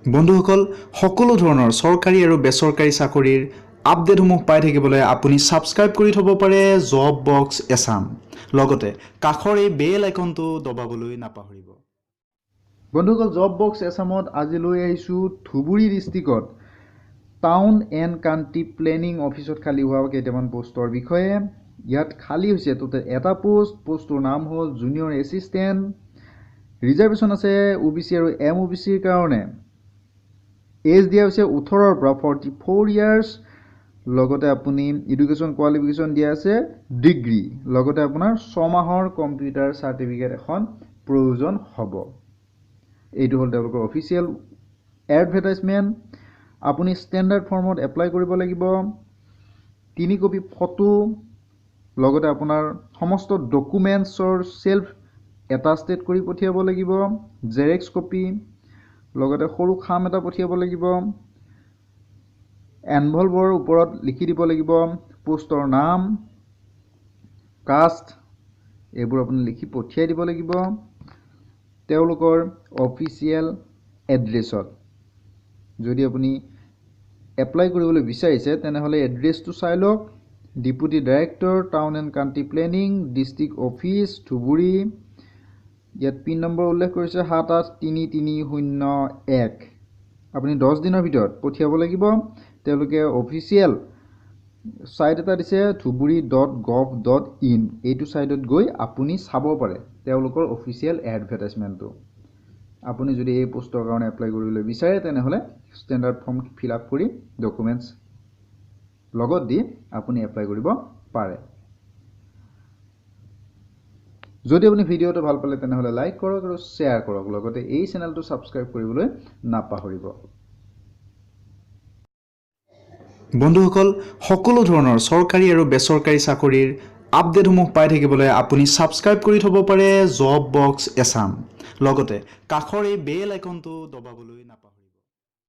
বন্ধুসকল সকলো ধৰণৰ চৰকাৰী আৰু বেচৰকাৰী চাকৰিৰ আপডেটসমূহ পাই থাকিবলৈ আপুনি সাবস্ক্ৰাইব কৰি থব পাৰে জব বক্স এছাম লগতে কাষৰ এই বেল আইকনটো দবাবলৈ নাপাহৰিব বন্ধুসকল জব বক্স এছামত আজি লৈ আহিছো ধুবুৰী ডিস্ট্ৰিক্টত টাউন এণ্ড কাণ্ট্ৰি প্লেনিং অফিচত খালী হোৱা কেইটামান পোষ্টৰ বিষয়ে ইয়াত খালী হৈছে টোটেল এটা পোষ্টৰ নাম হ'ল জুনিয়ৰ এছিষ্টেণ্ট ৰিজাৰ্ভেশ্যন আছে OBC আৰু MOBCৰ কাৰণে এজ দিয়া হৈছে 18 পৰা 44 ইয়াৰ্স লগতে আপুনি এডুকেশ্যন কোৱালিফিকেশ্যন দিয়া আছে ডিগ্ৰী লগতে আপোনাৰ 6 মাহৰ কম্পিউটাৰ সাৰ্টিফিকেট এখন প্ৰয়োজন হ'ব এইটো হ'ল তেওঁলোকৰ অফিচিয়েল এডভাৰটাইজমেন্ট আপুনি ষ্টেণ্ডাৰ্ড ফৰ্মত এপ্লাই কৰিব লাগিব 3 কপি ফটো লগতে আপোনাৰ সমস্ত ডকুমেন্টছৰ সেলফ এটাস্টেড কৰি পঠিয়াব লাগিব জেৰেক্স কপি লগতে সৰু খাম এটা পঠিয়াব লাগিব এনভলভৰ ওপৰত লিখি দিব লাগিব পোষ্টৰ নাম কাষ্ট এইবোৰ আপুনি লিখি পঠিয়াই দিব লাগিব তেওঁলোকৰ অফিচিয়েল এড্ৰেছত যদি আপুনি এপ্লাই কৰিবলৈ বিচাৰিছে তেনেহলে এড্ৰেছটো চাই লওক deputy director town and country planning district office Dhubri ইয়াত পিন নম্বৰ উল্লেখ কৰিছে 7830301 আপুনি 10 দিনৰ ভিতৰত পঠিয়াব লাগিব তেওঁলোকে অফিচিয়েল সাইট এটা দিছে thuburi.govt.in এইটো সাইটত গৈ আপুনি চাব পাৰে তেওঁলোকৰ অফিচিয়েল এডভাৰটাইজমেন্টটো আপুনি যদি এই পোষ্টৰ কাৰণে এপ্লাই কৰিবলৈ বিচাৰে তেনেহলে ষ্টেণ্ডাৰ্ড ফৰ্ম ফিল আপ কৰি ডকুমেন্টছ লগত দি আপুনি এপ্লাই কৰিব পাৰে যদি আপুনি ভিডিওটো ভাল পালে তেনেহলে লাইক কৰক আৰু শেয়াৰ কৰক লগতে এই চেনেলটো সাবস্ক্ৰাইব কৰিবলৈ নাপাহৰিব বন্ধুসকল সকলো ধৰণৰ চৰকাৰী আৰু বেচৰকাৰী চাকৰিৰ আপডেটসমূহ পাই থাকিবলৈ আপুনি সাবস্ক্ৰাইব কৰি থব পাৰে জব বক্স এছাম লগতে কাষৰ এই বেল আইকনটো দবাবলৈ নাপাহৰিব